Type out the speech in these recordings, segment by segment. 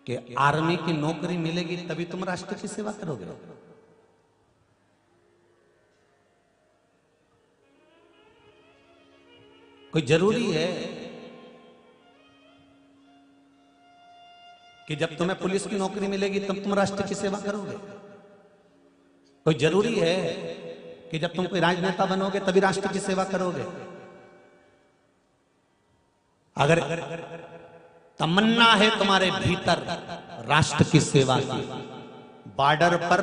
कि आर्मी की नौकरी मिलेगी तभी तुम राष्ट्र की सेवा करोगे। कोई जरूरी है कि जब तुम्हें पुलिस की नौकरी मिलेगी तब तुम राष्ट्र की सेवा करोगे? कोई जरूरी है कि जब तुम कोई राजनेता बनोगे तभी राष्ट्र की सेवा करोगे? अगर तमन्ना है तुम्हारे भीतर राष्ट्र की सेवा की, बॉर्डर पर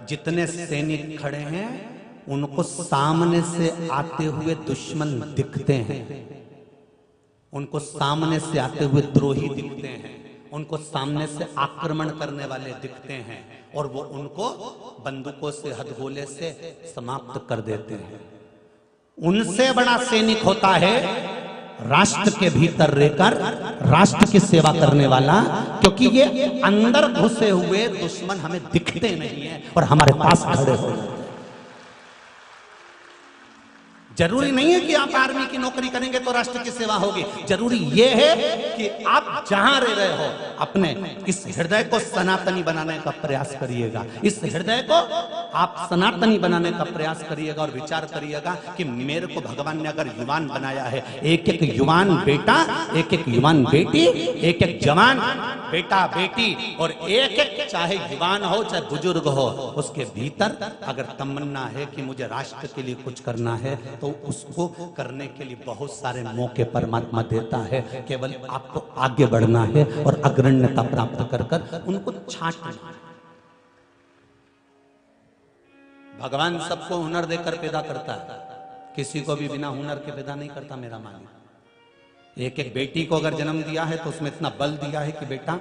जितने सैनिक खड़े हैं उनको सामने से आते हुए दुश्मन दिखते हैं, उनको सामने से आते हुए द्रोही दिखते हैं, उनको सामने से आक्रमण करने वाले दिखते हैं और वो उनको बंदूकों से हथगोले से समाप्त कर देते हैं। उनसे बड़ा सैनिक होता है राष्ट्र के भीतर रहकर राष्ट्र की सेवा करने वाला, क्योंकि ये अंदर घुसे हुए दुश्मन हमें दिखते नहीं है और हमारे पास खड़े हो। जरूरी नहीं है कि आप आर्मी की नौकरी करेंगे तो राष्ट्र की सेवा होगी। जरूरी यह है कि आप जहां रह रहे हो अपने इस हृदय को सनातनी बनाने का प्रयास करिएगा। इस हृदय को आप सनातनी बनाने का प्रयास करिएगा और विचार करिएगा कि मेरे को भगवान ने अगर युवान बनाया है, एक एक युवान बेटा, एक एक युवान बेटी, एक एक जवान बेटा बेटी, और एक एक चाहे युवान हो चाहे बुजुर्ग हो, उसके भीतर अगर तमन्ना है कि मुझे राष्ट्र के लिए कुछ करना है तो उसको करने के लिए बहुत सारे मौके परमात्मा देता है। केवल आपको आगे बढ़ना है और अग्रण्यता प्राप्त कर कर उनको छांटना है। भगवान सबको हुनर देकर पैदा करता है, किसी को भी बिना हुनर के पैदा नहीं करता मेरा मालिक। एक एक बेटी को अगर जन्म दिया है तो उसमें इतना बल दिया है कि बेटा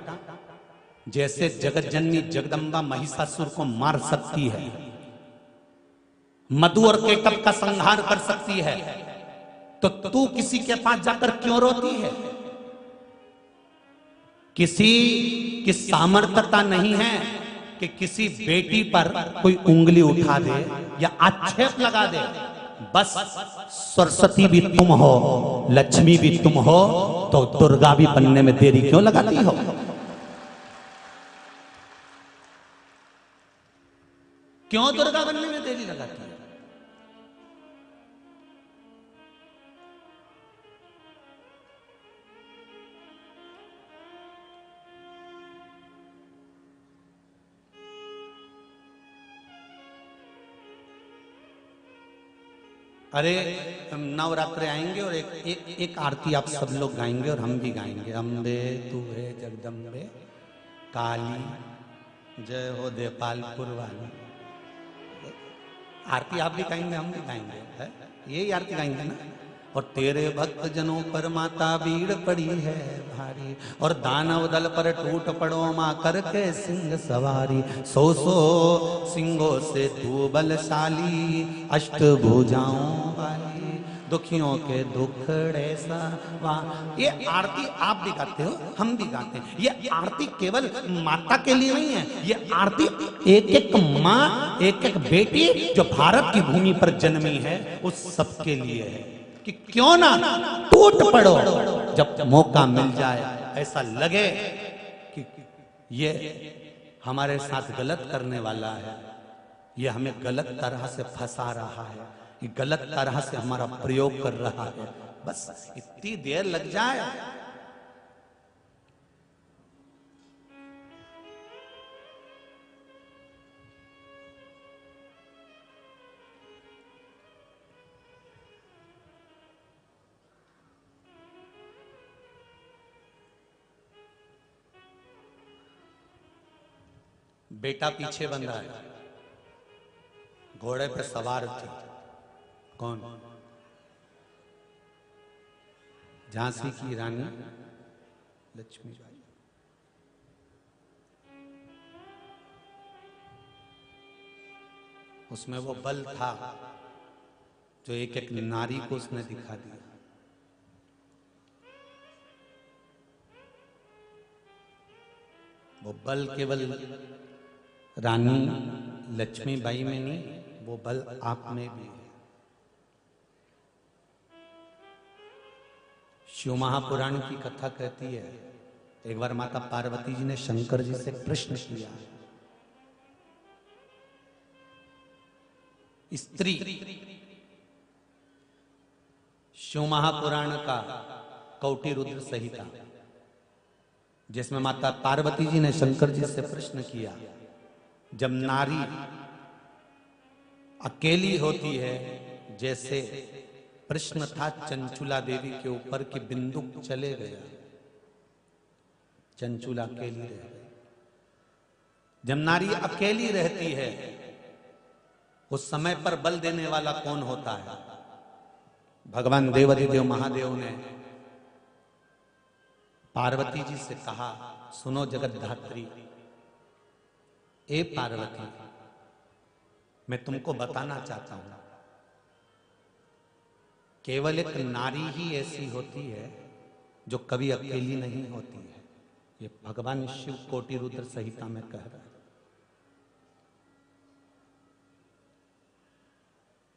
जैसे जगत जननी जगदम्बा महिषासुर को मार सकती है, मधु और केकब का संहार कर सकती है, तो तू किसी के पास जाकर क्यों रोती है? किसी की सामर्थ्यता नहीं है कि किसी बेटी पर कोई उंगली उठा दे या आक्षेप लगा दे। बस सरस्वती भी तुम हो, लक्ष्मी भी तुम हो, तो दुर्गा भी बनने में देरी क्यों लगाती हो? क्यों दुर्गा बनने में देरी लगाती है? अरे नवरात्रे आएंगे और एक आरती आप सब लोग गाएंगे और हम भी गाएंगे। अम्बे तू है जगदम्बे काली, जय हो देपालपुर वाली। आरती आप भी गाएंगे हम भी गाएंगे, है यही आरती गाएंगे ना। और तेरे भक्त जनों पर माता भीड़ पड़ी है भारी, और दानव दल पर टूट पड़ो माँ करके सिंह सवारी। सो सिंहों से तू बलशाली, अष्ट भुजाओं वाली, दुखियों के दुखड़े सवा। ये आरती आप भी गाते हो हम भी गाते हैं। ये आरती केवल माता के लिए नहीं है, ये आरती एक एक माँ एक एक बेटी जो भारत की भूमि पर जन्मी है उस सबके लिए है कि क्यों ना टूट पड़ो जब मौका मिल जाए। ऐसा लगे कि ये हमारे साथ गलत करने वाला है, ये हमें गलत तरह से फंसा रहा है, ये गलत तरह से हमारा प्रयोग कर रहा है, बस इतनी देर लग जाए। बेटा पीछे बंधा है, घोड़े पर सवार थी। कौन? झांसी की रानी लक्ष्मीबाई। उसमें वो बल था जो एक एक नारी को उसने दिखा दिया। वो बल केवल रानी लक्ष्मीबाई में नहीं, वो बल आप में भी है। शिव महापुराण की कथा कहती है एक बार माता पार्वती जी ने शंकर जी से प्रश्न किया, स्त्री शिव महापुराण का कौटि रुद्र संहिता, जिसमें माता पार्वती जी ने शंकर जी से प्रश्न किया, जब नारी अकेली होती है, जैसे प्रश्न था चंचुला देवी के ऊपर कि बिंदु चले गया, चंचुला अकेली रह गई। जब नारी अकेली रहती है उस समय पर बल देने वाला कौन होता है? भगवान देवाधिदेव महादेव ने पार्वती जी से कहा, सुनो जगतधात्री, ए पार्वती, मैं तुमको बताना चाहता हूं, केवल एक नारी ही ऐसी होती है जो कभी अकेली नहीं होती है। ये भगवान शिव कोटि रुद्र संहिता में कह रहा है।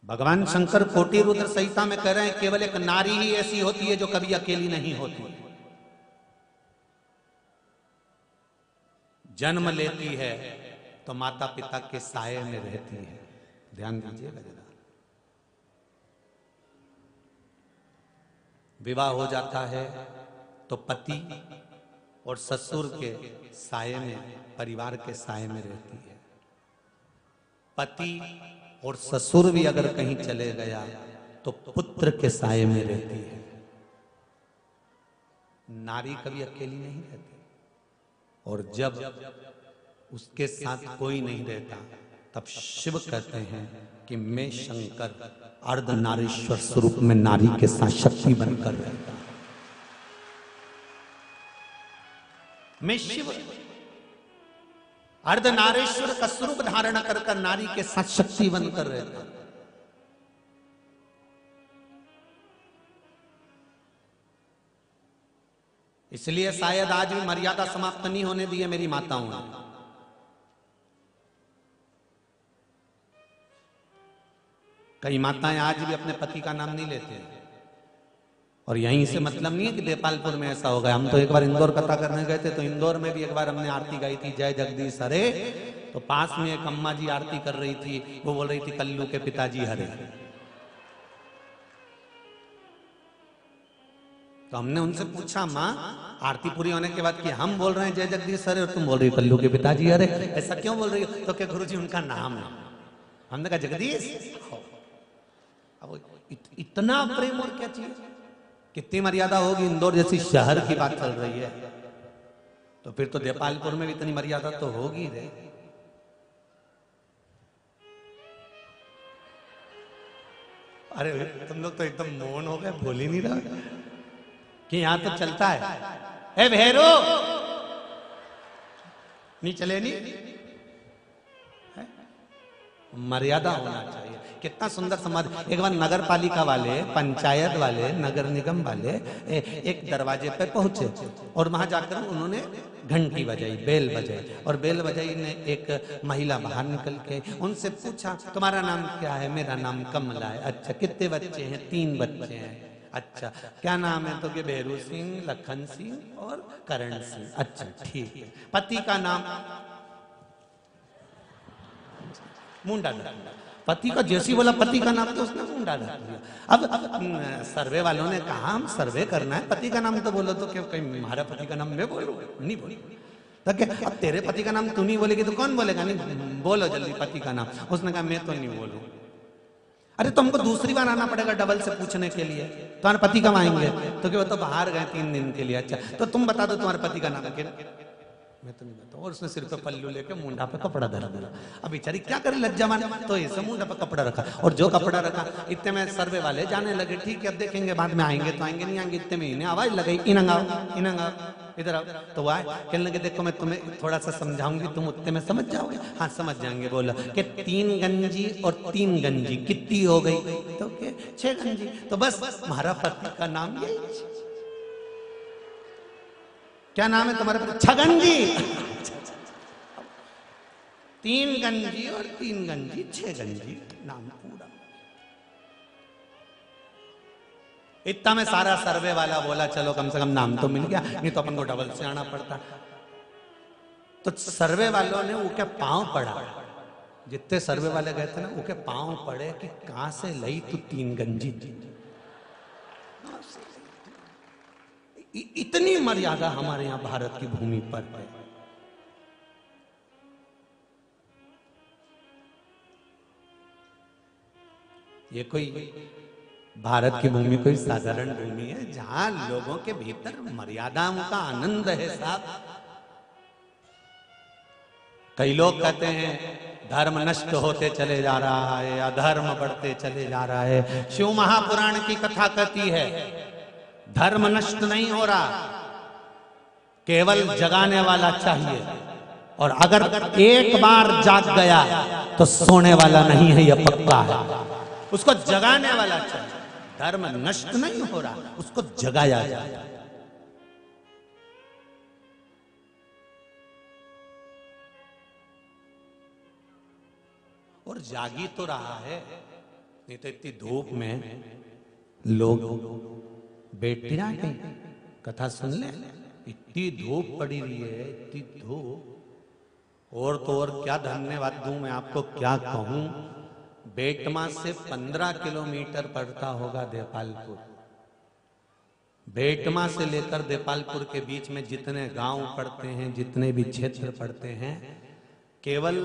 भगवान शंकर कोटि रुद्र संहिता में कह रहे हैं, केवल एक नारी ही ऐसी होती है जो कभी अकेली नहीं होती। जन्म लेती है तो माता पिता के साये में रहती है। ध्यान दीजिएगा जरा। विवाह हो जाता है तो पति और ससुर के साये में, परिवार के साये में रहती है। पति और ससुर भी अगर कहीं चले गया तो पुत्र के साये में रहती है। नारी कभी अकेली नहीं रहती। और जब उसके साथ कोई नहीं रहता तब शिव कहते हैं कि मैं शंकर अर्धनारीश्वर स्वरूप में नारी के साथ शक्ति बनकर रहता। मैं शिव अर्धनारीश्वर का स्वरूप धारण कर नारी के साथ शक्ति बनकर रहता। इसलिए शायद आज भी मर्यादा समाप्त नहीं होने दी है मेरी माताओं ने। कई माताएं आज भी अपने पति का नाम नहीं लेते हैं। और यहीं से मतलब नहीं है कि देपालपुर में ऐसा हो गया। हम तो एक बार इंदौर कथा करने गए थे, तो इंदौर में भी एक बार हमने आरती गाई थी, जय जगदीश हरे। तो पास में एक अम्मा जी आरती कर रही थी, वो बोल रही थी कल्लू के पिताजी हरे। तो हमने उनसे पूछा, माँ आरती पूरी होने के बाद कि हम बोल रहे हैं जय जगदीश हरे और तुम बोल रही हो कल्लू के पिताजी हरे, ऐसा क्यों बोल रही हो? तो क्या गुरु जी उनका नाम है। हमने कहा जगदीश। अब इतना प्रेम और क्या चाहिए? कितनी मर्यादा होगी? इंदौर जैसी शहर की बात चल रही है तो फिर तो देपालपुर में भी इतनी मर्यादा तो होगी रे। अरे तुम लोग तो एकदम मौन हो गए, बोल ही नहीं रहा कि यहां तो चलता है। ए भैरो, नहीं चले नहीं, मर्यादा होना चाहिए। कितना सुंदर समाज। एक बार नगर पालिका वाले, पंचायत वाले, नगर निगम वाले एक दरवाजे पर पहुंचे और वहां जाकर उन्होंने घंटी बजाई, बेल बजाई। और बेल बजाई ने एक महिला बाहर निकल के उनसे पूछा, तुम्हारा नाम क्या है? मेरा नाम कमला है। अच्छा, कितने बच्चे हैं? 3 बच्चे हैं। अच्छा, क्या नाम है? तो कि भैरू सिंह, लखन सिंह और करण सिंह। अच्छा ठीक है। पति का नाम? मुंडा डाल। पति का जैसी बोला पति का नाम तो उसने मुंडा डाल दिया। अब सर्वे वालों ने कहा हम सर्वे करना है, पति का नाम तो बोलो। तो क्यों कहीं हमारा पति का नाम मैं बोलूं? नहीं बोलूं। तो क्या अब तेरे पति का नाम तू नहीं बोलेगी तो कौन बोलेगा? नहीं बोलो जल्दी पति का नाम। उसने कहा मैं तो नहीं बोलूं। अरे तो हमको दूसरी बार आना पड़ेगा डबल से पूछने के लिए। तुम्हारे पति कब आएंगे? तो क्या वो तो बाहर गए 3 दिन के लिए। अच्छा तो तुम बता दो तुम्हारे पति का नाम क्या? मैं तो नहीं बताऊं। और उसने सिर पे पल्लू लेके मुंडा पे कपड़ा धरा दिया। अब बेचारी क्या करे लज्जावान, तो ऐसे मुंडा पे कपड़ा रखा। और जो कपड़ा रखा इतने में सर्वे वाले जाने लगे, ठीक है अब देखेंगे बाद में आएंगे तो आएंगे, नहीं आएंगे। इतने में इन्हें आवाज लगाई, इनंगाओ इनंगाओ, इधर आओ। तो आए, कहने लगे देखो मैं तुम्हें थोड़ा सा समझाऊंगी, तुम उतने में समझ जाओगे। हाँ समझ जाएंगे। बोला कि 3 गंजी और 3 गंजी कितनी हो गई? तो 6 गंजी। तो बस हमारा पति का नाम यही। क्या नाम है तुम्हारे पति? छगंजी। 3 गंजी और 3 गंजी 6 गंजी नाम पूरा। इतना में सारा सर्वे वाला बोला चलो कम से कम नाम तो मिल गया, नहीं तो अपन को डबल से आना पड़ता। तो सर्वे वालों ने उनके पांव पड़ा, जितने सर्वे वाले गए थे ना उनके पांव पड़े कि कहां से लई तू तीन गंजी। इतनी मर्यादा हमारे यहां भारत की भूमि पर है। ये कोई भारत की भूमि कोई साधारण भूमि है जहां लोगों के भीतर मर्यादाओं का आनंद है साहब। कई लोग कहते हैं धर्म नष्ट होते चले जा रहा है, अधर्म बढ़ते चले जा रहा है। शिव महापुराण की कथा कहती है धर्म नष्ट नहीं हो रहा, केवल जगाने वाला चाहिए। और अगर एक बार जाग गया तो सोने वाला नहीं है, यह पक्का है। उसको जगाने वाला चाहिए। धर्म नष्ट नहीं हो रहा, उसको जगाया जाए। और जागी तो रहा है, नहीं तो इतनी धूप में लोग बैठ जाएंगे कथा सुन ले। इतनी धूप पड़ी हुई है, इतनी धूप। और तो और क्या धन्यवाद दूं मैं आपको, क्या कहूं। बेटमा से 15 किलोमीटर पड़ता होगा देपालपुर। बेटमा से लेकर देपालपुर के बीच में जितने गांव पड़ते हैं, जितने भी क्षेत्र पड़ते हैं, केवल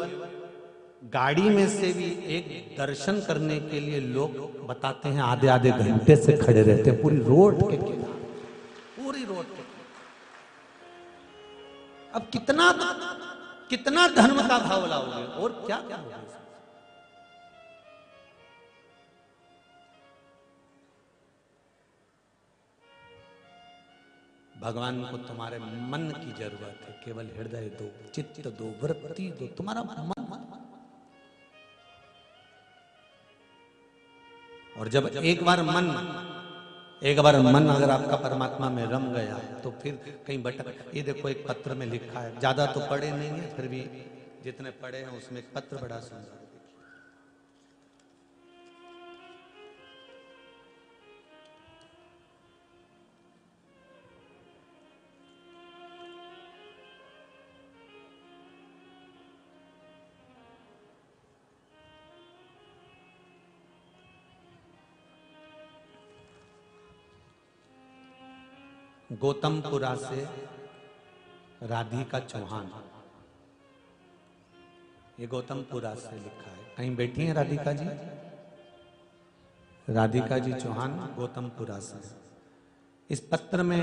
गाड़ी में से भी एक दर्शन करने के लिए लोग बताते हैं आधे आधे घंटे से खड़े रहते हैं पूरी रोड के किनारे, पूरी रोड के। अब कितना धर्म का भाव लाओगे और क्या क्या होगा। भगवान को तुम्हारे मन की जरूरत है, केवल हृदय दो, चित्त दो, वृत्ति दो, तुम्हारा मन। और जब एक बार मन अगर आपका परमात्मा में रम गया तो फिर कहीं भटक। ये देखो एक पत्र में लिखा है, ज्यादा तो पढ़े नहीं है, फिर भी जितने पढ़े हैं उसमें एक पत्र बड़ा सुंदर। गौतमपुरा से राधिका चौहान, ये गौतमपुरा से लिखा है। कहीं बैठी हैं राधिका जी? राधिका जी चौहान गौतमपुरा से। इस पत्र में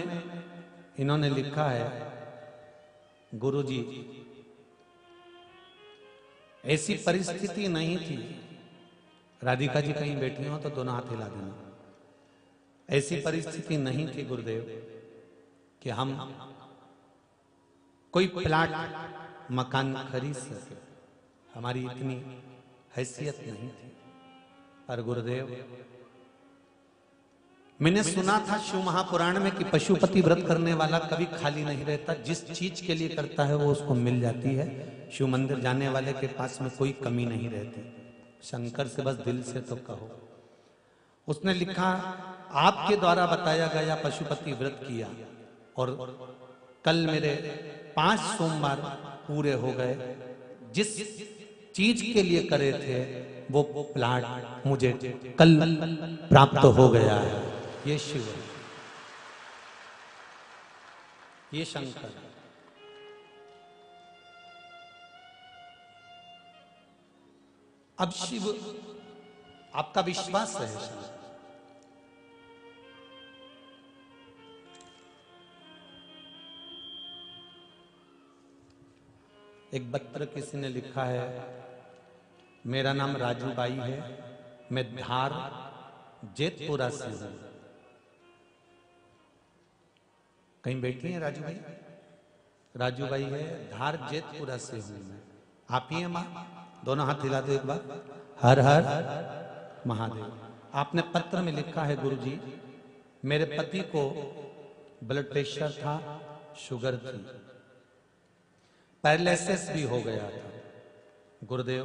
इन्होंने लिखा है, गुरुजी ऐसी परिस्थिति नहीं थी। राधिका जी कहीं बैठी हो तो दोनों हाथ हिला देना। ऐसी परिस्थिति नहीं थी गुरुदेव कि हम कोई प्लाट मकान खरीद सके, हमारी इतनी हैसियत नहीं थी। पर गुरुदेव मैंने सुना था शिव महापुराण में कि पशुपति व्रत करने वाला कभी खाली नहीं रहता, जिस चीज के लिए करता है वो उसको मिल जाती है। शिव मंदिर जाने वाले के पास में कोई कमी नहीं रहती। शंकर से बस दिल से तो कहो। उसने लिखा, आपके द्वारा बताया गया पशुपति व्रत किया और कल मेरे 5 सोमवार पूरे हो गए। जिस चीज के लिए करे थे वो प्लाट मुझे कल प्राप्त हो गया है। ये शिव है, ये शंकर। अब शिव आपका विश्वास है शिव। एक पत्र किसी ने लिखा है, मेरा नाम राजू बाई है, मैं धार जेतपुरा से हूं। कहीं बैठी हैं राजू भाई? राजू भाई है, धार जेतपुरा से हूं मैं। आप ही हैं मां? दोनों हाथ हिला दो एक बार। हर हर महादेव। आपने पत्र में लिखा है, गुरुजी मेरे पति को ब्लड प्रेशर था, शुगर थी, पैरालिसिस भी हो गया था। गुरुदेव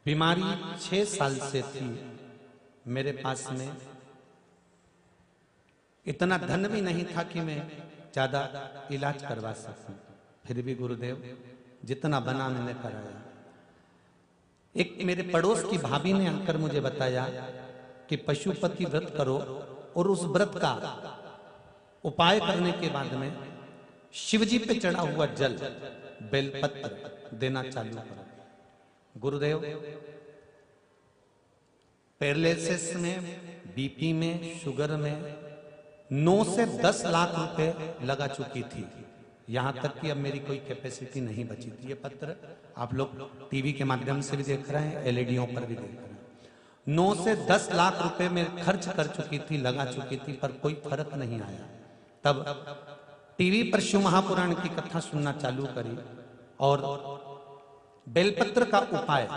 बीमारी 6 साल से थी। मेरे पास में इतना धन भी नहीं था कि मैं ज्यादा इलाज करवा सकूं, फिर भी गुरुदेव जितना बना मैंने कराया। एक मेरे पड़ोस की भाभी ने आकर मुझे बताया कि पशुपति व्रत करो और उस व्रत का उपाय करने के बाद में शिवजी पे चढ़ा हुआ जल बेलपत्र देना चालू करो। गुरुदेव पैरालिसिस में, बीपी में, शुगर में 9 से 10 लाख रुपए लगा चुकी थी। यहां तक कि अब मेरी कोई कैपेसिटी नहीं बची थी। ये पत्र आप लोग टीवी के माध्यम से भी देख रहे हैं, एलईडीओं पर भी देख रहे हैं। 9 से 10 लाख रुपए में खर्च कर चुकी थी, लगा चुकी थी, पर कोई फर्क नहीं आया। तब टीवी पर शिव महापुराण की कथा सुनना चालू करी और बेलपत्र का उपाय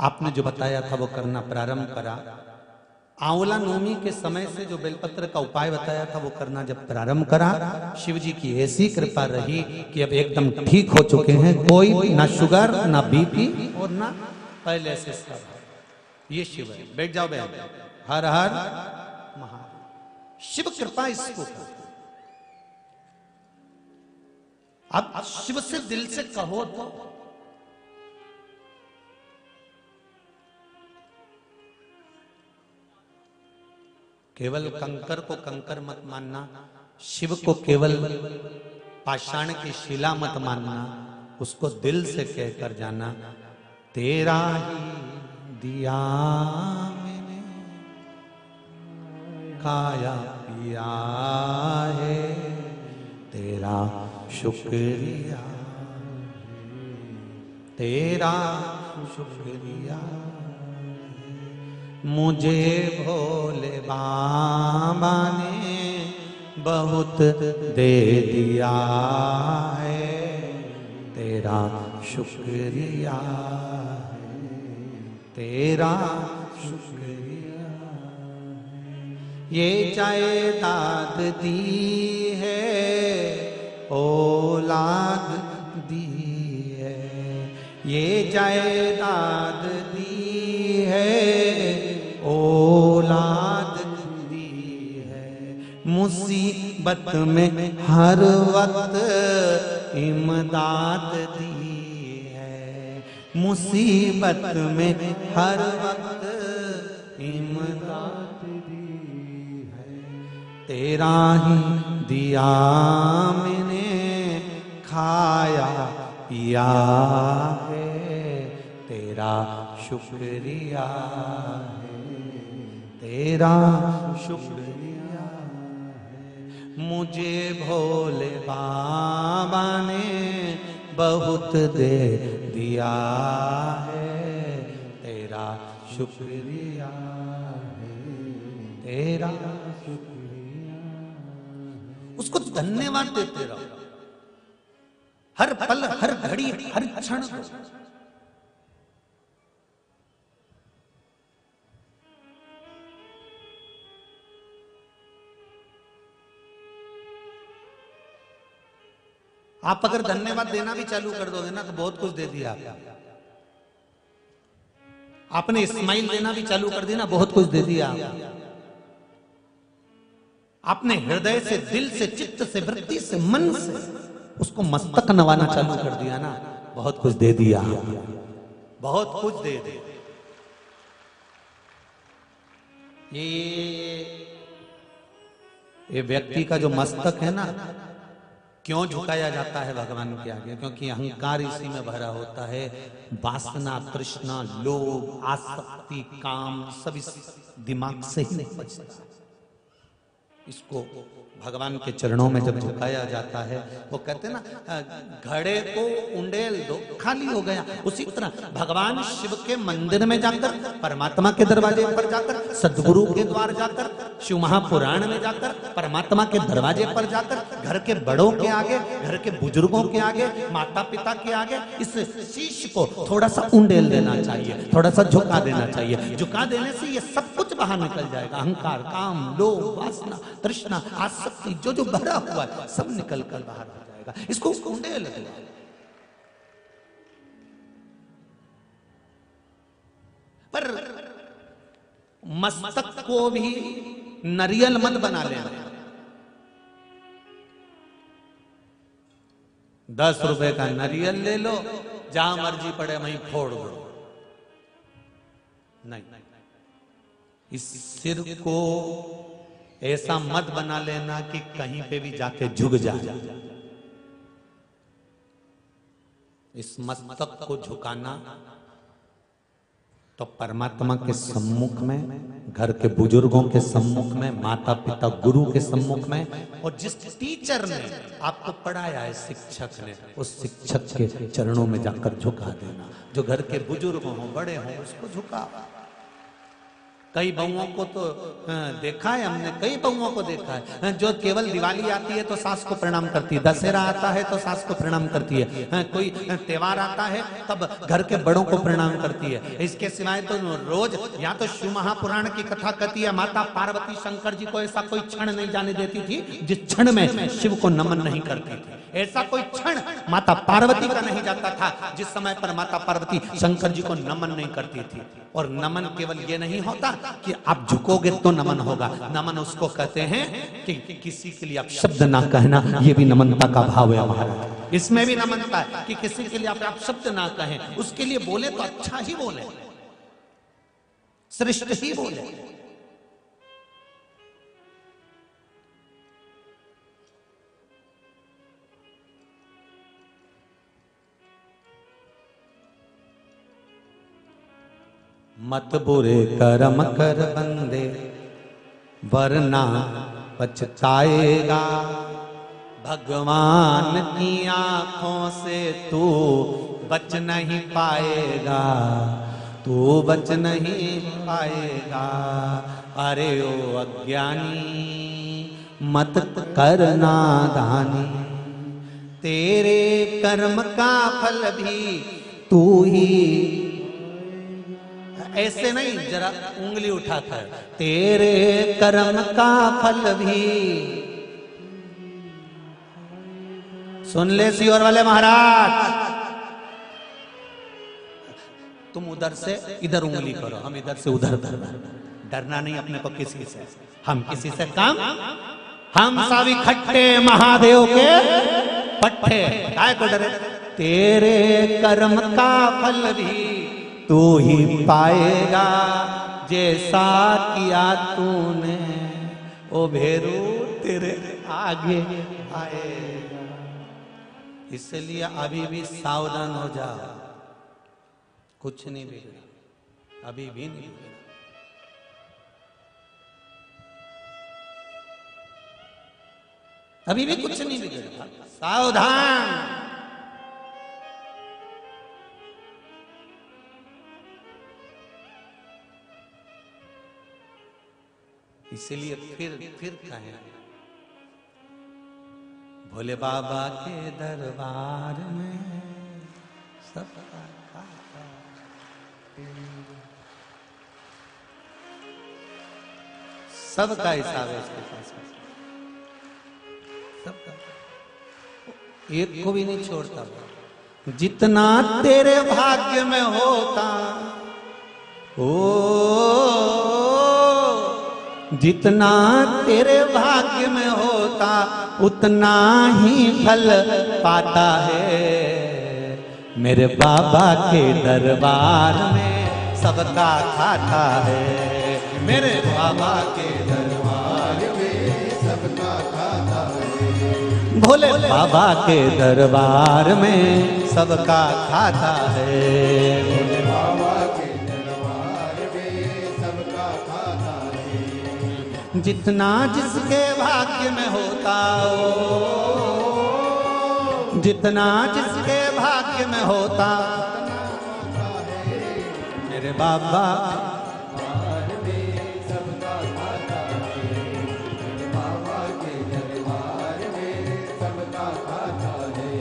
आपने जो बताया था वो करना प्रारंभ करा। आंवला नवमी के समय से जो बेलपत्र का उपाय बताया था वो करना जब प्रारंभ करा, शिव जी की ऐसी कृपा रही कि अब एकदम ठीक हो चुके हैं। कोई ना शुगर, ना बीपी और ना पहले से सब। ये शिव है। बैठ जाओ बहन। हर हर महा। शिव कृपा इसको। अब शिव से दिल से कहो तो केवल कंकर को कंकर मत मानना, शिव को केवल पाषाण की शिला मत मानना, उसको दिल से कहकर जाना, तेरा ही दिया मैंने खाया पिया है, तेरा शुक्रिया, तेरा शुक्रिया, मुझे भोले बाबा ने बहुत दे दिया है, तेरा शुक्रिया है, तेरा शुक्रिया है। ये जायदाद दी है, औलाद दी है, ये जायदाद दी है, औलाद दी है, मुसीबत में हर वक्त इमदाद दी है, मुसीबत में हर वक्त इमदाद दी है, तेरा ही दिया मैंने खाया पिया है, तेरा शुक्रिया है, तेरा शुक्रिया है। मुझे भोले बाबा ने बहुत दे दिया है, तेरा शुक्रिया है, तेरा शुक्रिया। उसको धन्यवाद देते रहो हर पल, हर घड़ी, हर क्षण। आप अगर धन्यवाद देना भी चालू कर दोगे ना तो बहुत कुछ दे दिया आपने। स्माइल देना भी चालू कर दिया ना, बहुत कुछ दे दिया आपने। हृदय से, दिल से, चित्त से, वृत्ति से, मन से उसको मस्तक नवाना चालू कर दिया ना, बहुत कुछ दे दिया, बहुत कुछ दे दिया। ये व्यक्ति का जो मस्तक है ना, क्यों झुकाया जाता है भगवान के आगे? क्योंकि अहंकार इसी में भरा होता है। वासना, तृष्णा, लोभ, आसक्ति, काम सब इस दिमाग से ही नहीं बचता। इसको भगवान के चरणों में जब झुकाया जाता है, वो कहते हैं ना, घड़े को उंडेल दो खाली हो गया। उसी तरह भगवान शिव के मंदिर में जाकर, परमात्मा के दरवाजे पर जाकर, सदगुरु के द्वार जाकर, शिव महापुराण में जाकर, परमात्मा के दरवाजे पर जाकर, घर के बड़ों के आगे, घर के बुजुर्गों के आगे, माता पिता के आगे इस शीश को थोड़ा सा उंडेल देना चाहिए, थोड़ा सा झुका देना चाहिए। झुका देने से ये सब कुछ बाहर निकल जाएगा। अहंकार, काम, लोभ, वासना, तृष्णा, आसक्ति, जो जो भरा हुआ है सब निकल कर बाहर आ जाएगा। इसको उंडेल दो। पर मस्तक को भी नरियल मत बना लेना। 10 रुपए का नारियल ले लो, जहां मर्जी पड़े वहीं फोड़ दो। नहीं, इस सिर को ऐसा मत बना लेना कि कहीं पे भी जाके झुक जाए। इस मस्तक को झुकाना तो परमात्मा के सम्मुख में, घर के बुजुर्गों के सम्मुख में, माता पिता गुरु के सम्मुख में, और जिस टीचर ने आपको पढ़ाया है, शिक्षक ने, उस शिक्षक के चरणों में जाकर झुका देना। जो घर के बुजुर्ग हों, बड़े हों, उसको झुका। कई बहुओं को तो देखा है हमने, कई बहुओं को देखा है जो केवल दिवाली आती है तो सास को प्रणाम करती है, दशहरा आता है तो सास को प्रणाम करती है, कोई त्योहार आता है तब घर के बड़ों को प्रणाम करती है। इसके सिवाय तो रोज या तो शिव महापुराण की कथा कहती है, माता पार्वती शंकर जी को ऐसा कोई क्षण नहीं जाने देती थी जिस क्षण में शिव को नमन नहीं करती थी। ऐसा कोई क्षण माता पार्वती का नहीं जाता था जिस समय पर माता पार्वती शंकर जी को नमन नहीं करती थी। और नमन केवल ये नहीं होता कि आप झुकोगे तो नमन होगा, नमन उसको कहते हैं कि किसी के लिए आप शब्द ना कहना, ये भी नमनता का भाव है महाराज। इसमें भी नमनता है कि किसी के लिए आप शब्द ना कहें, उसके लिए बोले तो अच्छा ही बोले, श्रेष्ठ ही बोले। मत बुरे कर्म कर बंदे वरना पछताएगा, भगवान की आंखों से तू बच नहीं पाएगा, तू बच नहीं पाएगा। अरे ओ अज्ञानी मत करना दानी, तेरे कर्म का फल भी तू ही, ऐसे नहीं, जरा उंगली उठाकर, तेरे कर्म का फल भी, सुन ले सियोर वाले महाराज, तुम उधर से इधर उंगली करो, हम इधर से उधर करना, डरना नहीं अपने को किसी से, हम किसी से काम, हम सभी खट्टे महादेव के पट्टे, काय को डरे। तेरे कर्म का फल भी तू ही पाएगा, जैसा किया तूने ओ भेरू तेरे आगे आएगा। इसलिए अभी भी सावधान हो जा, कुछ नहीं बिगड़ा, अभी भी नहीं बिगड़ा। अभी भी कुछ नहीं बिगड़ा, सावधान। इसलिए फिर कहें, भोले बाबा के दरबार में सबका खाता, सबका हिसाब है इसके पास, सबका, एक को भी नहीं छोड़ता। जितना तेरे भाग्य में होता, ओ जितना तेरे भाग्य में होता उतना ही फल पाता है। मेरे बाबा के दरबार में सबका खाता है, मेरे बाबा के दरबार में सबका खाता है, भोले बाबा के दरबार में सबका खाता है, भोले बाबा के दरबार में सबका खाता है। जितना जिसके भाग्य में होता हो, जितना जिसके भाग्य में होता, मेरे बाबा सबका खाता है, मेरे बाबा के दरबार में सबका खाता है।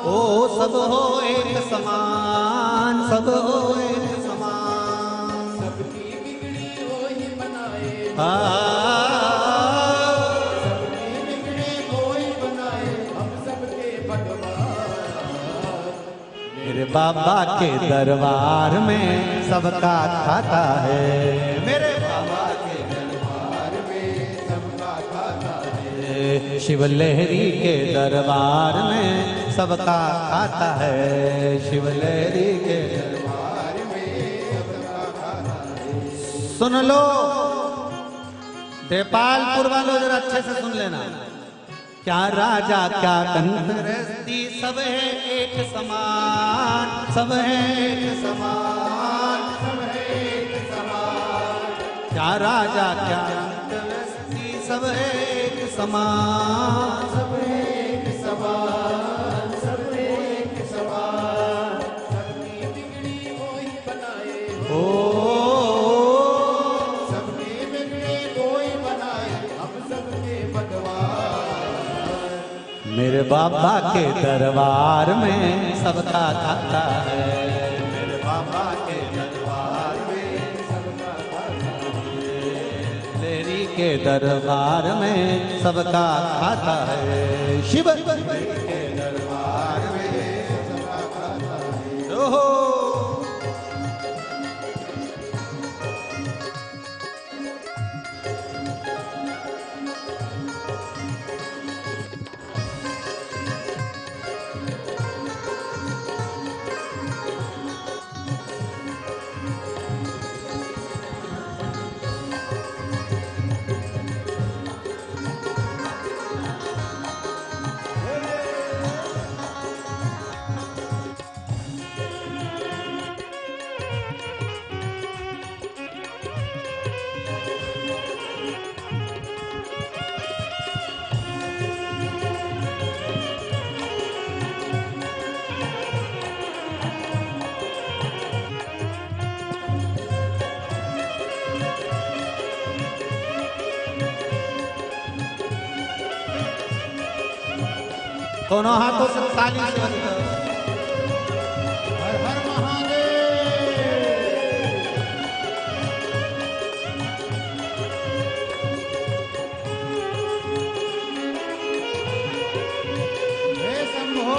ओ सब हो एक समान, सब हो एक समान, सबकी बिगड़ी वो ही बनाए, सबकी बिगड़ी वो ही बनाए, हम सबके भगवान। मेरे बाबा के दरबार में सबका खाता है, मेरे बाबा के दरबार में सबका खाता है, शिव लहरी के दरबार में सबका खाता है, शिव लहरी के दरबार में सबका खाता है। सुन लो देपालपुर वालों, जरा अच्छे से सुन लेना। क्या राजा क्या कंत्रस्ती, सब है एक समान, सब है एक समान, सब है एक समान, क्या राजा क्या कंत्रस्ती, सब है एक समान, सब है एक समान, सब है एक समान, सबकी बिगड़ी वो ही बनाए, ओ सबकी बिगड़ी वो ही बनाए, हम सबके भगवान। मेरे बाबा के दरबार में सबका खाता है, मेरे बाबा के दरबार में सबका खाता है, लेरी के दरबार में सबका खाता है, शिव के दरबार में सबका खाता है। ओहो दोनों हाथों से ताली से बजाओ। हर हर महादेव। हे शंभो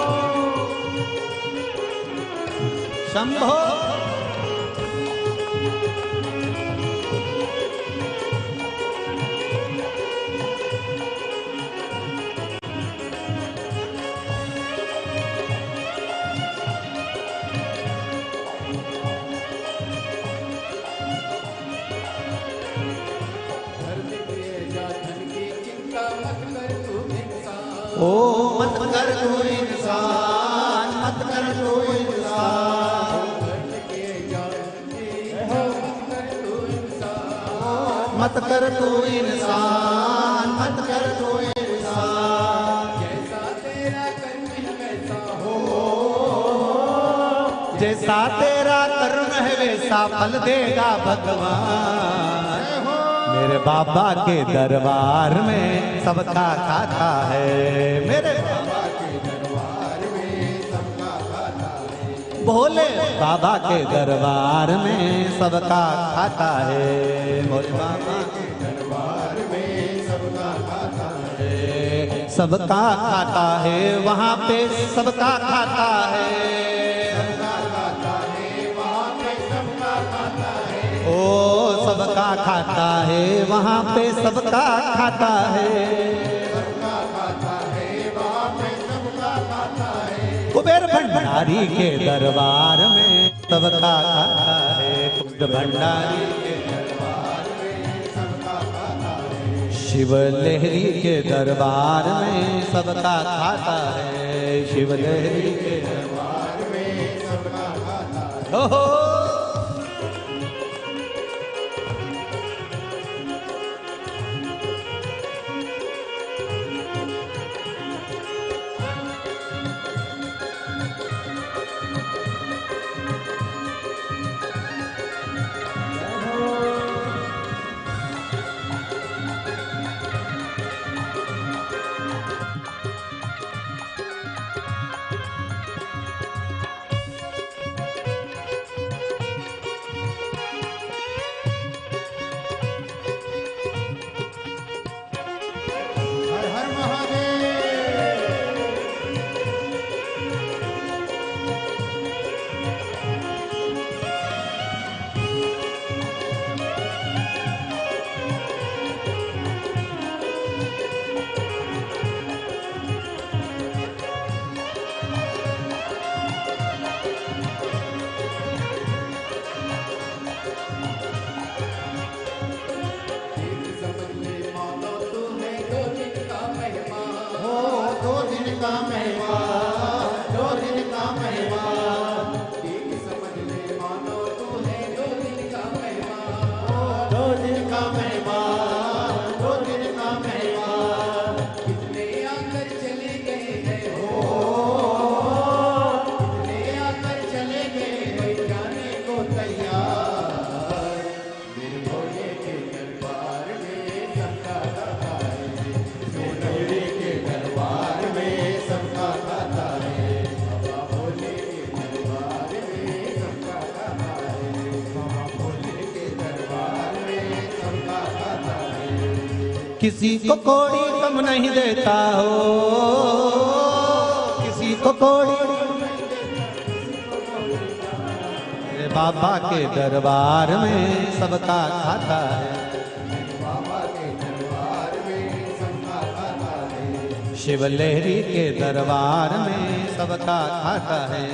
शंभो धर्म के जा धन की चिंता मत कर तू इंसान। ओ मत कर तू इंसान, मत कर तू इंसान, धर्म के जा धन की चिंता मत कर तू इंसान। मत कर तू इंसान, मत कर तू इंसान, जैसा तेरा कर्म है वैसा हो। जैसा तेरा कर्म है वैसा फल देगा भगवान। मेरे बाबा के दरबार में सबका खाता है, मेरे बाबा के दरबार में सबका खाता है। भोले बाबा के दरबार में सबका खाता है, भोले बाबा के दरबार में सबका खाता है। सबका खाता है, वहाँ पे सबका खाता है, सबका खाता है वहाँ पे सबका खाता है। ओ सबका खाता है, वहाँ पे सबका खाता है, सबका खाता है वहाँ पे सबका खाता है। कुबेर भंडारी के दरबार में सबका खाता है, कुबेर भंडारी के दरबार में सबका खाता है। शिव लहरी के दरबार में सबका खाता है, शिव लहरी के दरबार में सबका खाता है। ओहो का महिमा, 2 दिन का महिमा, ठीक समझ ले मानो तू है 2 दिन का महिमा, 2 दिन का महिमा, 2 दिन का महिमा, कितने आकर चले गए हैं हो, कितने आकर चले गए कोई जाने को तैयार, मेरे भोले के दरबार में सबका दाता है, सोनहरे के दरबार में सबका दाता है, बाबा भोले के दरबार में सबका दाता है, बाबा भोले के दरबार में सबका दाता है। किसी को कोड़ी कम नहीं देता हो, किसी को कोड़ी मेरे बाबा के दरबार में सबका खाता है, बाबा के दरबार में सबका दाता है, शिवलहरी के दरबार में सबका खाता है,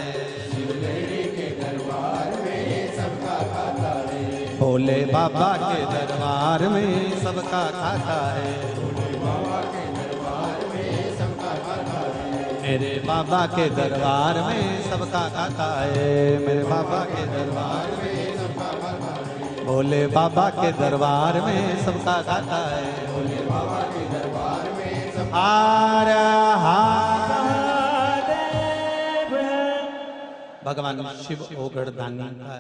शिवलहरी के दरबार में सबका दाता है, भोले बाबा के दरबार में सबका खाता है, बाबा के दरबार में सबका दाता है, मेरे बाबा के दरबार में सबका खाता है, मेरे बाबा के दरबार में सबका दाता है, भोले बाबा के दरबार में सबका खाता है, भोले बाबा के दरबार में सबका भगवान शिव ओगढ़ दानी का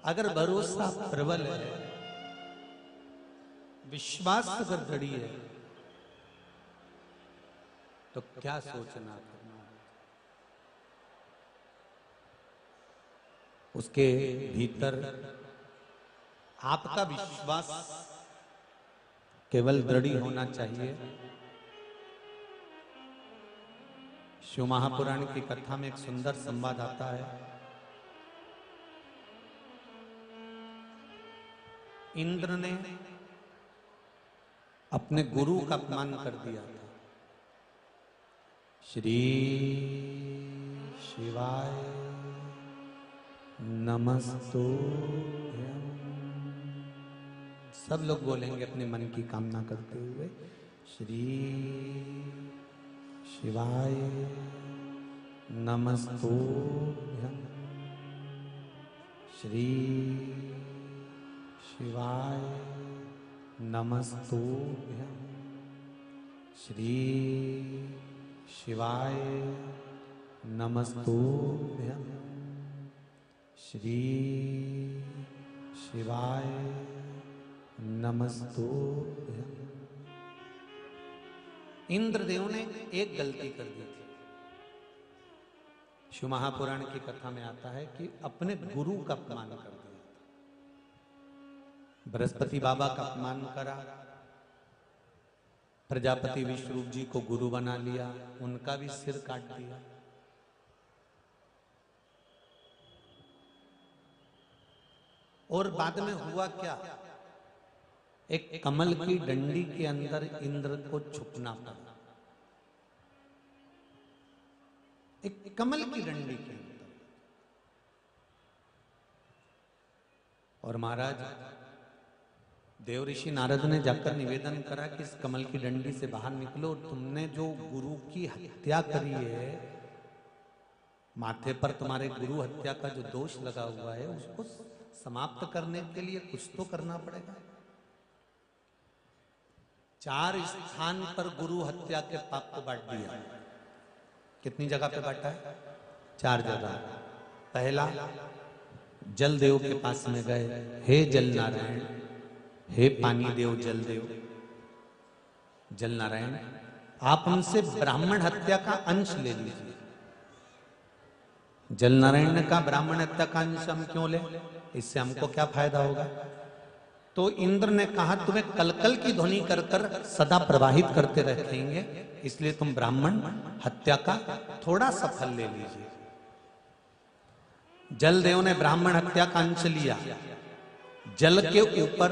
अगर भरोसा प्रबल है, विश्वास अगर दृढ़ है, तो क्या सोचना करना, उसके भीतर आपका विश्वास केवल दृढ़ होना चाहिए। शिव महापुराण की कथा में एक सुंदर संवाद आता है। इंद्र ने अपने गुरु का अपमान कर दिया था। श्री शिवाय नमस्तुभ्यं। सब लोग बोलेंगे अपने मन की कामना करते हुए, श्री शिवाय नमस्तुभ्यं, श्री शिवाय नमस्तुभ्यं, श्री शिवाय नमस्तुभ्यं, श्री शिवाय नमस्तुभ्यं। इंद्रदेव ने एक गलती कर दी थी। शिव महापुराण की कथा में आता है कि अपने गुरु का अपमान कर दिया। बृहस्पति बाबा का अपमान करा, प्रजापति विश्वरूप जी को गुरु बना लिया, उनका भी सिर काट दिया। और बाद में हुआ क्या, एक कमल की डंडी के अंदर इंद्र को छुपना पड़ा। एक कमल की डंडी के अंदर। और महाराज देव ऋषि नारद ने जाकर निवेदन करा कि इस कमल की डंडी से बाहर निकलो, तुमने जो गुरु की हत्या करी है, माथे पर तुम्हारे गुरु हत्या का जो दोष लगा हुआ है, उसको समाप्त करने के लिए कुछ तो करना पड़ेगा। 4 स्थान पर गुरु हत्या के पाप को बांट दिया। कितनी जगह पे बांटा है? 4 जगह। पहला, जल देव के पास में गए, हे जल नारायण, हे पानी देव, जल देव, जल नारायण, आप हमसे ब्राह्मण हत्या का अंश ले लीजिए। जल नारायण ने कहा, ब्राह्मण हत्या का अंश हम क्यों ले, इससे हमको क्या फायदा होगा? तो इंद्र ने कहा, तुम्हें कलकल की ध्वनि कर कर सदा प्रवाहित करते रखेंगे, इसलिए तुम ब्राह्मण हत्या का थोड़ा सा फल ले लीजिए। जलदेव ने ब्राह्मण हत्या का अंश लिया। जल के ऊपर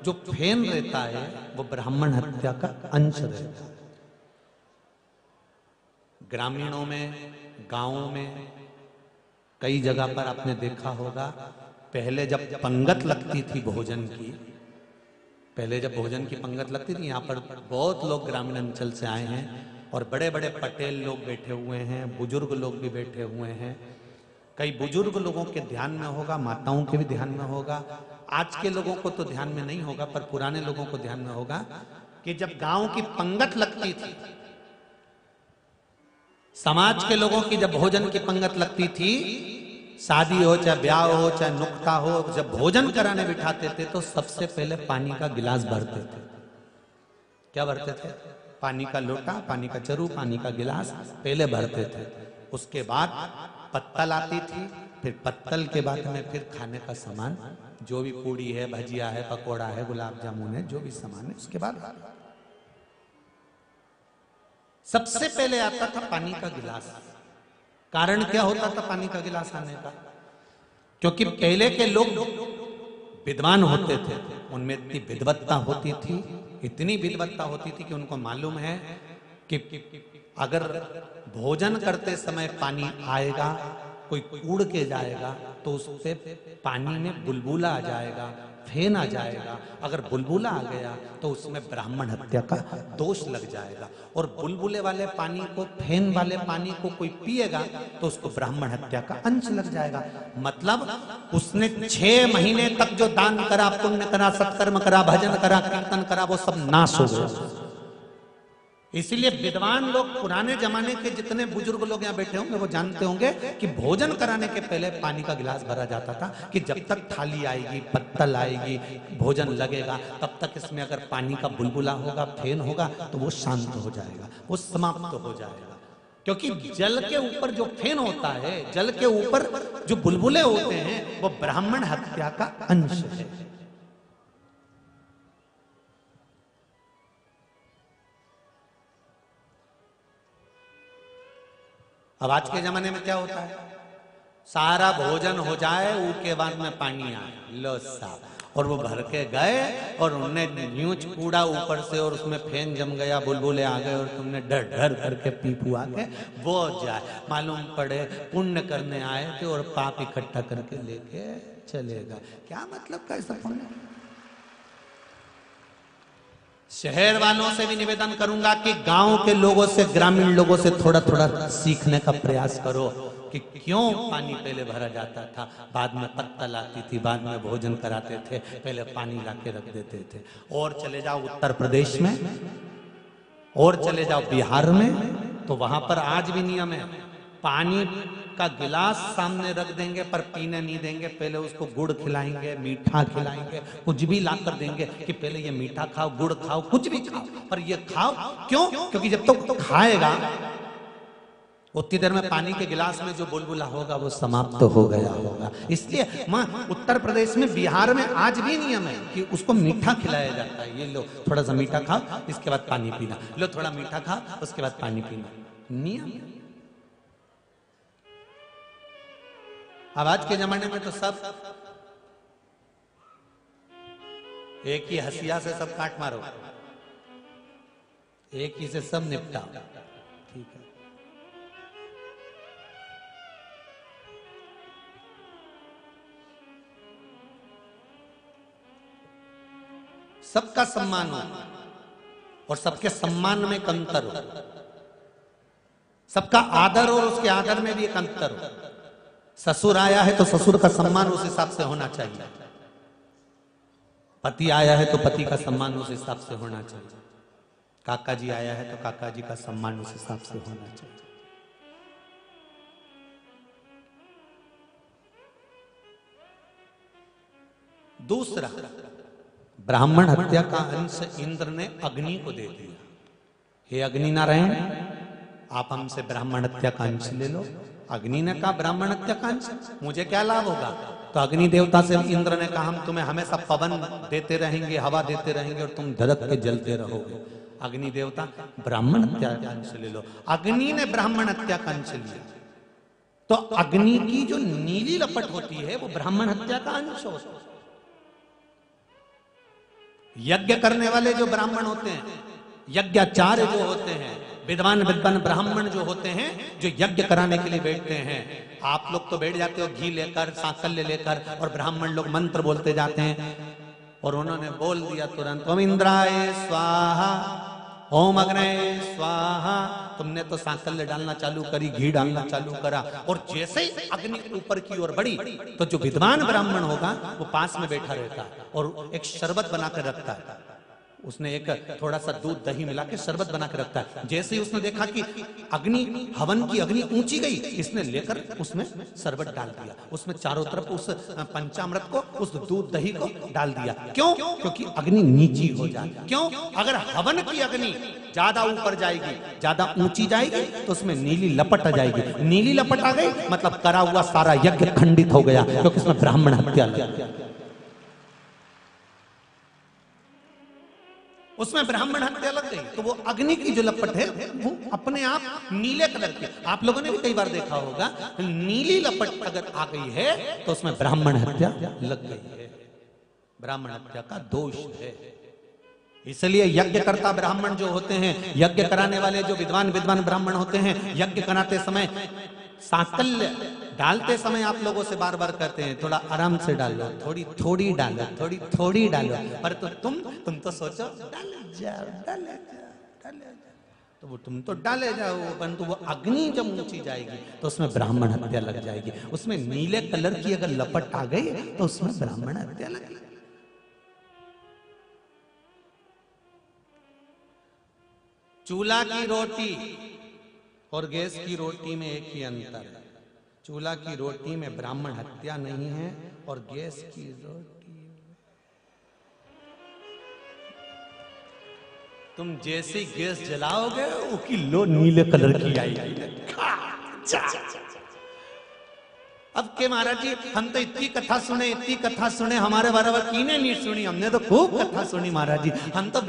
जो फेन रहता है वो ब्राह्मण हत्या का अंश रहता है। ग्रामीणों में, गांवों में कई जगह पर आपने देखा होगा, पहले जब पंगत लगती थी भोजन की, पहले जब भोजन की पंगत लगती थी, यहाँ पर बहुत लोग ग्रामीण अंचल से आए हैं, और बड़े बड़े पटेल लोग बैठे हुए हैं, बुजुर्ग लोग भी बैठे हुए हैं। कई बुजुर्ग लोगों के ध्यान में होगा, माताओं के भी ध्यान में होगा। आज के लोगों को तो ध्यान में नहीं होगा, पर पुराने लोगों को ध्यान में होगा कि जब गांव की पंगत लगती थी, समाज के लोगों की जब भोजन की पंगत लगती थी, शादी हो चाहे ब्याह हो चाहे नुक्ता हो, जब भोजन कराने बिठाते थे तो सबसे पहले पानी का गिलास भरते थे। क्या भरते थे? पानी का लोटा, पानी का चरू, पानी का गिलास पहले भरते थे। उसके बाद पत्तल आती थी, फिर पत्तल के बाद में फिर खाने का सामान, जो भी पूड़ी है, भजिया है, पकोड़ा है, गुलाब जामुन है, जो भी सामान है, उसके बाद सबसे पहले आता था पानी का गिलास। कारण क्या होता था पानी का गिलास आने का? क्योंकि पहले के लोग विद्वान होते थे, उनमें इतनी विद्वत्ता होती थी, इतनी विद्वत्ता होती थी कि उनको मालूम है कि अगर भोजन करते समय पानी आएगा, कोई कूड़ के जाएगा तो उस पे पानी में बुलबुला आ जाएगा, फेन आ जाएगा। अगर बुलबुला आ गया तो उसमें ब्राह्मण हत्या का दोष लग जाएगा, और बुलबुले वाले पानी को, फेन वाले पानी को कोई पिएगा तो उसको ब्राह्मण हत्या का अंश लग जाएगा। मतलब उसने 6 महीने तक जो दान करा, पुण्य करा, सत्कर्म करा, भजन करा, कीर्तन करा, वो सब नाश हो गया। इसलिए विद्वान लोग, पुराने जमाने के जितने बुजुर्ग लोग यहाँ बैठे होंगे वो जानते होंगे कि भोजन कराने के पहले पानी का गिलास भरा जाता था कि जब तक थाली आएगी, पत्तल आएगी, भोजन लगेगा, तब तक इसमें अगर पानी का बुलबुला होगा, फेन होगा तो वो शांत हो जाएगा, वो समाप्त हो जाएगा। क्योंकि जल के ऊपर जो फेन होता है, जल के ऊपर जो बुलबुले होते हैं, वो ब्राह्मण हत्या का अंश है। अब आज के जमाने में क्या होता है? सारा भोजन हो जाए, उसके बाद में पानी आए, लो साहब, और वो भर के गए और उनने न्यूच कूड़ा ऊपर से, और उसमें फेन जम गया, बुलबुले आ गए, और तुमने डर डर करके पी पुआ के वो जाए, मालूम पड़े पुण्य करने आए थे और पाप इकट्ठा करके लेके चलेगा। क्या मतलब का ऐसा पुण्य? शहर वालों से भी निवेदन करूंगा कि गांव के लोगों से, ग्रामीण लोगों से थोड़ा थोड़ा सीखने का प्रयास करो कि क्यों पानी पहले भरा जाता था, बाद में पत्तल आती थी, बाद में भोजन कराते थे, पहले पानी लाके रख देते थे। और चले जाओ उत्तर प्रदेश में, और चले जाओ बिहार में, तो वहां पर आज भी नियम है, पानी का गिलास सामने रख देंगे पर पीने नहीं देंगे, पहले उसको गुड़ खिलाएंगे, मीठा खिलाएंगे, कुछ भी ला कर देंगे कि पहले ये मीठा खाओ, गुड़ खाओ, कुछ भी खाओ, पर ये खाओ। क्यों? क्योंकि जब तक तो खाएगा उतनी देर में पानी के गिलास में जो बुलबुला होगा वो समाप्त तो हो गया होगा। इसलिए उत्तर प्रदेश में, बिहार में आज भी नियम है कि उसको मीठा खिलाया जाता है। ये लो थोड़ा सा मीठा खाओ, इसके बाद पानी पीना, लो थोड़ा मीठा खाओ, उसके बाद पानी पीना, नियम। अब आज के जमाने में तो सब एक ही हसिया से सब काट मारो, एक ही से सब निपटाओ, ठीक है। सबका सम्मान हो और सबके सम्मान में एक अंतर हो, सबका आदर हो और उसके आदर में भी एक अंतर हो। ससुर आया है तो ससुर का सम्मान उस हिसाब से होना चाहिए, पति आया है तो पति का सम्मान उस हिसाब से होना चाहिए, काका जी आया है तो काका जी का सम्मान उस हिसाब से होना चाहिए। दूसरा, ब्राह्मण हत्या का अंश इंद्र ने अग्नि को दे दिया। हे अग्नि नारायण, आप हमसे ब्राह्मण हत्या का अंश ले लो। अग्नि ने कहा ब्राह्मण हत्या का अंश, मुझे क्या लाभ होगा? तो अग्नि देवता से इंद्र ने कहा हम तुम्हें हमेशा पवन देते रहेंगे, हवा देते रहेंगे और तुम धड़क के जलते रहोगे। अग्नि देवता, ब्राह्मण हत्या का अंश ले लो। अग्नि ने ब्राह्मण हत्या का अंश लिया, तो अग्नि की जो नीली लपट होती है वो ब्राह्मण हत्या का अंश होता है। यज्ञ करने वाले जो ब्राह्मण होते हैं, यज्ञाचार्य जो होते हैं, विद्वान ब्राह्मण जो होते हैं, जो यज्ञ कराने के लिए बैठते हैं, आप लोग तो बैठ जाते हो घी लेकर, सांकल्य लेकर, और ब्राह्मण लोग मंत्र बोलते जाते हैं। और उन्होंने बोल दिया तुरंत, ओम इंद्राय स्वाहा, ओम अग्नये स्वाहा, तुमने तो सांकल्य डालना चालू करी, घी डालना चालू करा, और जैसे ही अग्नि ऊपर की ओर बढ़ी तो जो विद्वान ब्राह्मण होगा वो पास में बैठा रहता है और एक शरबत बनाकर रखता है। उसने एक थोड़ा सा दूध दही मिला के शरबत बना के रखता है। जैसे ही उसने देखा कि अग्नि, हवन की अग्नि ऊंची गई, इसने लेकर उसमें शरबत डाल दिया, उसमें चारों तरफ उस पंचामृत को, उस दूध दही को डाल दिया। क्यों? क्योंकि अग्नि नीची हो जाए। क्यों? अगर हवन की अग्नि ज्यादा ऊपर जाएगी, ज्यादा ऊंची जाएगी तो उसमें नीली लपट आ जाएगी। नीली लपट आ गई मतलब करा हुआ सारा यज्ञ खंडित हो गया, क्योंकि उसमें ब्राह्मण हत्या लग गई। उसमें ब्राह्मण हत्या लग गई तो वो अग्नि की जो लपट है वो अपने आप नीले कलर की, आप लोगों ने भी कई बार देखा होगा, नीली लपट अगर आ गई है तो उसमें ब्राह्मण हत्या लग गई है, ब्राह्मण हत्या का दोष है। इसलिए यज्ञ करता ब्राह्मण जो होते हैं, यज्ञ कराने वाले जो विद्वान ब्राह्मण होते हैं, यज्ञ कराते समय सांकल्य डालते समय आप लोगों से बार बार कहते हैं थोड़ा आराम से डालो, थोड़ी थोड़ी डालो, थोड़ी थोड़ी डालो, पर तो तुम तो सोचो डाले जाओ, तो वो तुम तो डाले जाओ, परंतु वो अग्नि जब ऊंची जाएगी तो उसमें ब्राह्मण हत्या लग जाएगी। उसमें नीले कलर की अगर लपट आ गई तो उसमें ब्राह्मण हत्या लग जाएगी। चूल्हा की रोटी और गैस की रोटी में एक ही अंतर है। चूल्हा की रोटी में ब्राह्मण हत्या नहीं है और गैस की रोटी तुम जैसे ही गैस जलाओगे वो किलो नीले कलर की आएगी। अब के महाराज जी हम तो इतनी कथा सुने, हमारे बराबर किने नहीं सुनी, हमने तो खूब कथा सुनी महाराज जी, हम तो